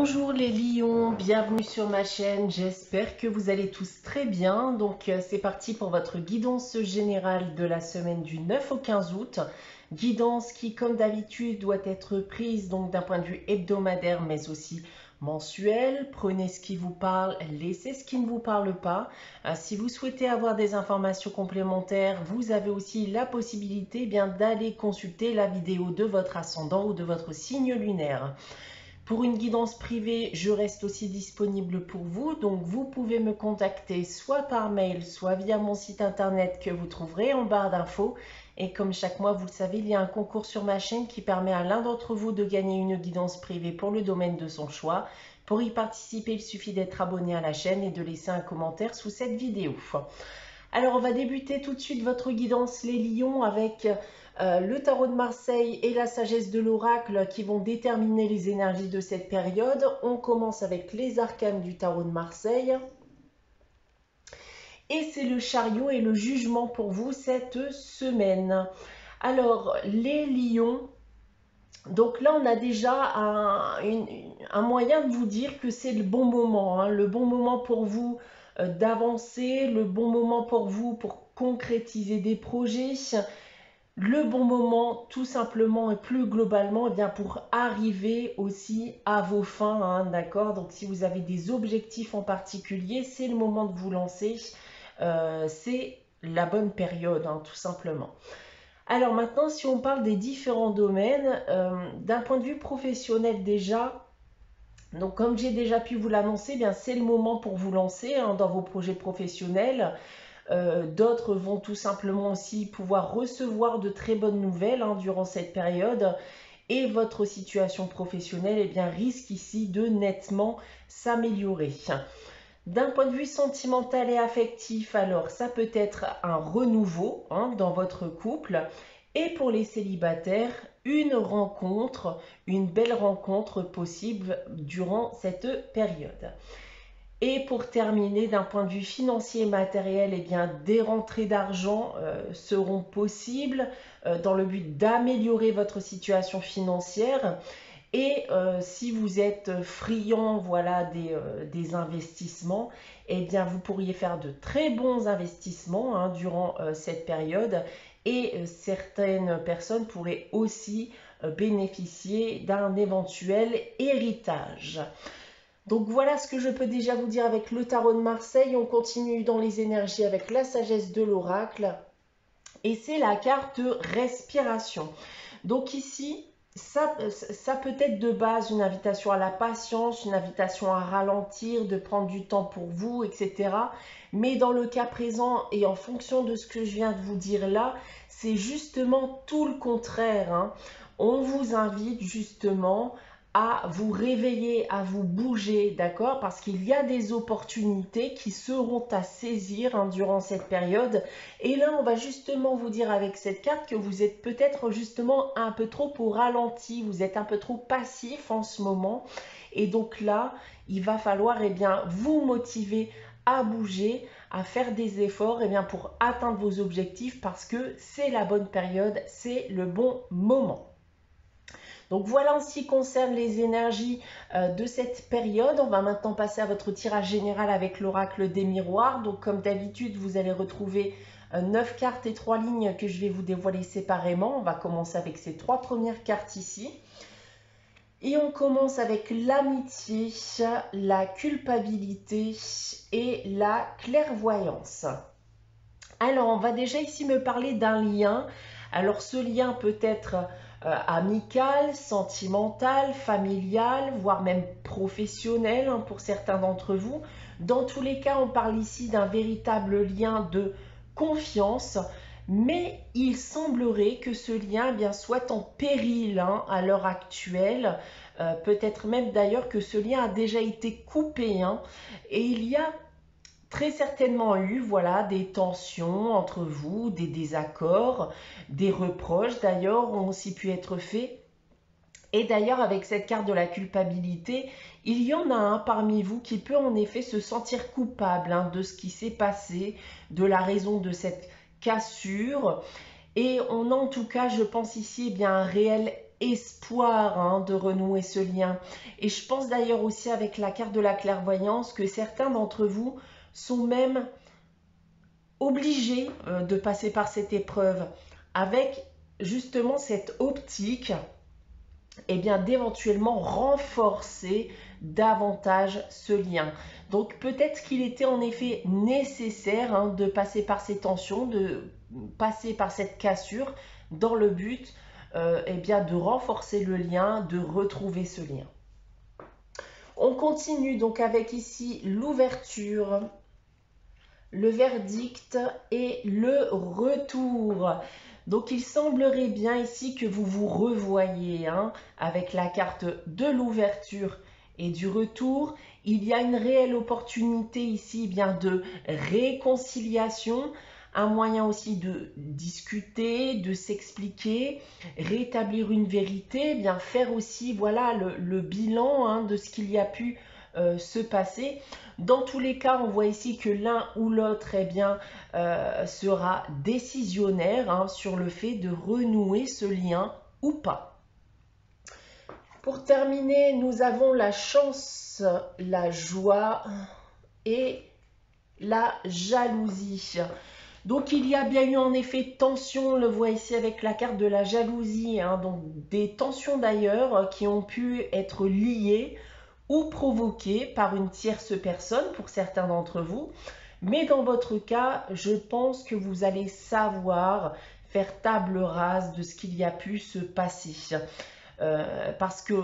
Bonjour les lions, bienvenue sur ma chaîne, j'espère que vous allez tous très bien. Donc c'est parti pour votre guidance générale de la semaine du 9 au 15 août. Guidance qui comme d'habitude doit être prise donc d'un point de vue hebdomadaire mais aussi mensuel. Prenez ce qui vous parle, laissez ce qui ne vous parle pas. Si vous souhaitez avoir des informations complémentaires, vous avez aussi la possibilité d'aller consulter la vidéo de votre ascendant ou de votre signe lunaire. Pour une guidance privée, je reste aussi disponible pour vous, donc vous pouvez me contacter soit par mail, soit via mon site internet que vous trouverez en barre d'infos. Et comme chaque mois, vous le savez, il y a un concours sur ma chaîne qui permet à l'un d'entre vous de gagner une guidance privée pour le domaine de son choix. Pour y participer, il suffit d'être abonné à la chaîne et de laisser un commentaire sous cette vidéo. Alors, on va débuter tout de suite votre guidance, les lions, avec le tarot de Marseille et la sagesse de l'oracle qui vont déterminer les énergies de cette période. On commence avec les arcanes du tarot de Marseille. Et c'est le chariot et le jugement pour vous cette semaine. Alors, les lions, donc là, on a déjà un moyen de vous dire que c'est le bon moment, hein, le bon moment pour vous d'avancer, le bon moment pour vous pour concrétiser des projets, le bon moment tout simplement et plus globalement pour arriver aussi à vos fins, hein, d'accord? Donc si vous avez des objectifs en particulier, c'est le moment de vous lancer, c'est la bonne période, hein, tout simplement. Alors maintenant, si on parle des différents domaines, d'un point de vue professionnel déjà, donc comme j'ai déjà pu vous l'annoncer, c'est le moment pour vous lancer dans vos projets professionnels. D'autres vont tout simplement aussi pouvoir recevoir de très bonnes nouvelles durant cette période. Et votre situation professionnelle risque ici de nettement s'améliorer. D'un point de vue sentimental et affectif, alors ça peut être un renouveau dans votre couple. Et pour les célibataires, une rencontre, une belle rencontre possible durant cette période. Et pour terminer, d'un point de vue financier et matériel, des rentrées d'argent seront possibles dans le but d'améliorer votre situation financière. Et si vous êtes friand des investissements, vous pourriez faire de très bons investissements durant cette période. Et certaines personnes pourraient aussi bénéficier d'un éventuel héritage. Donc voilà ce que je peux déjà vous dire avec le tarot de Marseille. On continue dans les énergies avec la sagesse de l'oracle. Et c'est la carte respiration. Donc ici, ça peut être de base une invitation à la patience, une invitation à ralentir, de prendre du temps pour vous, etc. Mais dans le cas présent et en fonction de ce que je viens de vous dire là, c'est justement tout le contraire, hein. On vous invite justement à vous réveiller, à vous bouger, d'accord? Parce qu'il y a des opportunités qui seront à saisir durant cette période. Et là, on va justement vous dire avec cette carte que vous êtes peut-être justement un peu trop au ralenti, vous êtes un peu trop passif en ce moment. Et donc là, il va falloir vous motiver à bouger, à faire des efforts pour atteindre vos objectifs parce que c'est la bonne période, c'est le bon moment. Donc voilà en ce qui concerne les énergies de cette période. On va maintenant passer à votre tirage général avec l'oracle des miroirs. Donc comme d'habitude, vous allez retrouver 9 cartes et 3 lignes que je vais vous dévoiler séparément. On va commencer avec ces 3 premières cartes ici. Et on commence avec l'amitié, la culpabilité et la clairvoyance. Alors, on va déjà ici me parler d'un lien. Alors, ce lien peut être amical, sentimental, familial, voire même professionnel pour certains d'entre vous. Dans tous les cas, on parle ici d'un véritable lien de confiance, mais il semblerait que ce lien soit en péril à l'heure actuelle. Peut-être même d'ailleurs que ce lien a déjà été coupé. Et il y a très certainement eu des tensions entre vous, des désaccords, des reproches d'ailleurs ont aussi pu être faits. Et d'ailleurs avec cette carte de la culpabilité, il y en a un parmi vous qui peut en effet se sentir coupable de ce qui s'est passé, de la raison de cette cassure. Et on a en tout cas, je pense ici, un réel espoir hein, de renouer ce lien. Et je pense d'ailleurs aussi avec la carte de la clairvoyance que certains d'entre vous sont même obligés de passer par cette épreuve avec justement cette optique et bien d'éventuellement renforcer davantage ce lien. Donc peut-être qu'il était en effet nécessaire hein, de passer par ces tensions, de passer par cette cassure dans le but eh bien, de renforcer le lien, de retrouver ce lien. On continue donc avec ici l'ouverture, le verdict et le retour. Donc il semblerait bien ici que vous vous revoyez hein, avec la carte de l'ouverture et du retour. Il y a une réelle opportunité ici bien de réconciliation, un moyen aussi de discuter, de s'expliquer, rétablir une vérité, bien faire aussi voilà le bilan hein, de ce qu'il y a pu se passer. Dans tous les cas, on voit ici que l'un ou l'autre eh bien, sera décisionnaire hein, sur le fait de renouer ce lien ou pas. Pour terminer, nous avons la chance, la joie et la jalousie. Donc il y a bien eu en effet tension, on le voit ici avec la carte de la jalousie, hein, donc des tensions d'ailleurs qui ont pu être liées ou provoquées par une tierce personne pour certains d'entre vous. Mais dans votre cas, je pense que vous allez savoir faire table rase de ce qu'il y a pu se passer. Parce que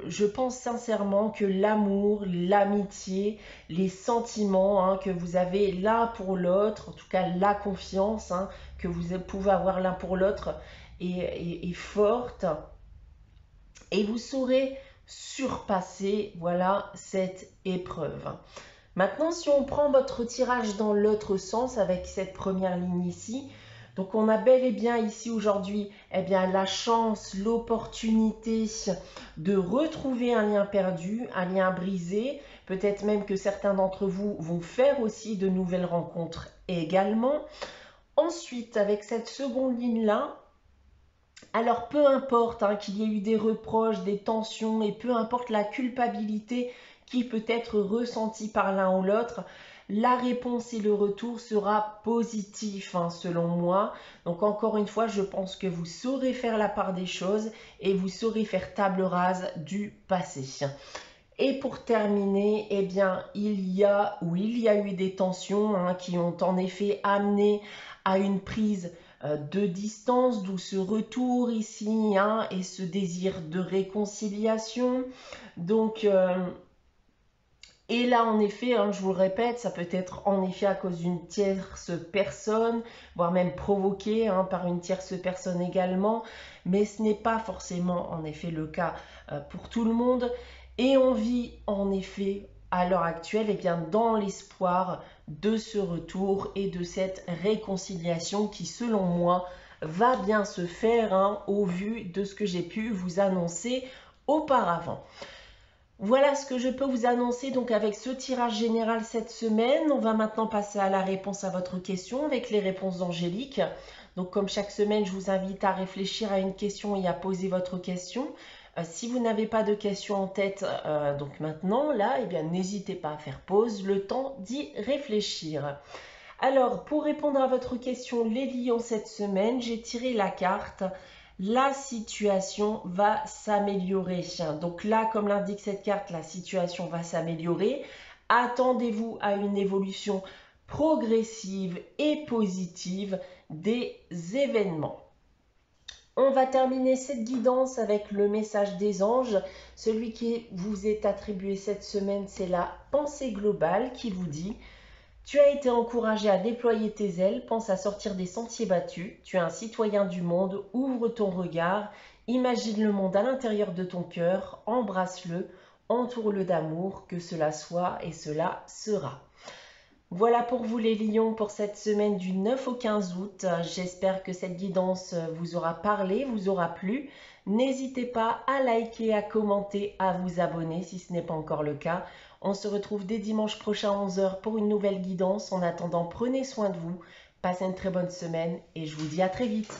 je pense sincèrement que l'amour, l'amitié, les sentiments hein, que vous avez l'un pour l'autre, en tout cas la confiance hein, que vous pouvez avoir l'un pour l'autre est forte. Et vous saurez surpasser voilà, cette épreuve. Maintenant, si on prend votre tirage dans l'autre sens avec cette première ligne ici, donc on a bel et bien ici aujourd'hui eh bien, la chance, l'opportunité de retrouver un lien perdu, un lien brisé. Peut-être même que certains d'entre vous vont faire aussi de nouvelles rencontres également. Ensuite, avec cette seconde ligne-là, alors peu importe hein, qu'il y ait eu des reproches, des tensions et peu importe la culpabilité qui peut être ressentie par l'un ou l'autre, la réponse et le retour sera positif hein, selon moi. Donc encore une fois, je pense que vous saurez faire la part des choses et vous saurez faire table rase du passé. Et pour terminer, eh bien, il y a eu des tensions hein, qui ont en effet amené à une prise de distance, d'où ce retour ici hein, et ce désir de réconciliation. Donc, et là, en effet, hein, je vous le répète, ça peut être en effet à cause d'une tierce personne, voire même provoqué hein, par une tierce personne également, mais ce n'est pas forcément en effet le cas pour tout le monde. Et on vit en effet à l'heure actuelle eh bien, dans l'espoir de ce retour et de cette réconciliation qui, selon moi, va bien se faire hein, au vu de ce que j'ai pu vous annoncer auparavant. Voilà ce que je peux vous annoncer donc avec ce tirage général cette semaine. On va maintenant passer à la réponse à votre question avec les réponses d'Angélique. Donc comme chaque semaine, je vous invite à réfléchir à une question et à poser votre question. Si vous n'avez pas de questions en tête, donc maintenant, là, eh bien, n'hésitez pas à faire pause, le temps d'y réfléchir. Alors, pour répondre à votre question, les lions cette semaine, j'ai tiré la carte « La situation va s'améliorer ». Donc là, comme l'indique cette carte, la situation va s'améliorer. Attendez-vous à une évolution progressive et positive des événements. On va terminer cette guidance avec le message des anges. Celui qui vous est attribué cette semaine, c'est la pensée globale qui vous dit « Tu as été encouragé à déployer tes ailes, pense à sortir des sentiers battus. Tu es un citoyen du monde, ouvre ton regard, imagine le monde à l'intérieur de ton cœur, embrasse-le, entoure-le d'amour, que cela soit et cela sera. » Voilà pour vous les lions pour cette semaine du 9 au 15 août. J'espère que cette guidance vous aura parlé, vous aura plu. N'hésitez pas à liker, à commenter, à vous abonner si ce n'est pas encore le cas. On se retrouve dès dimanche prochain à 11 h pour une nouvelle guidance. En attendant, prenez soin de vous, passez une très bonne semaine et je vous dis à très vite.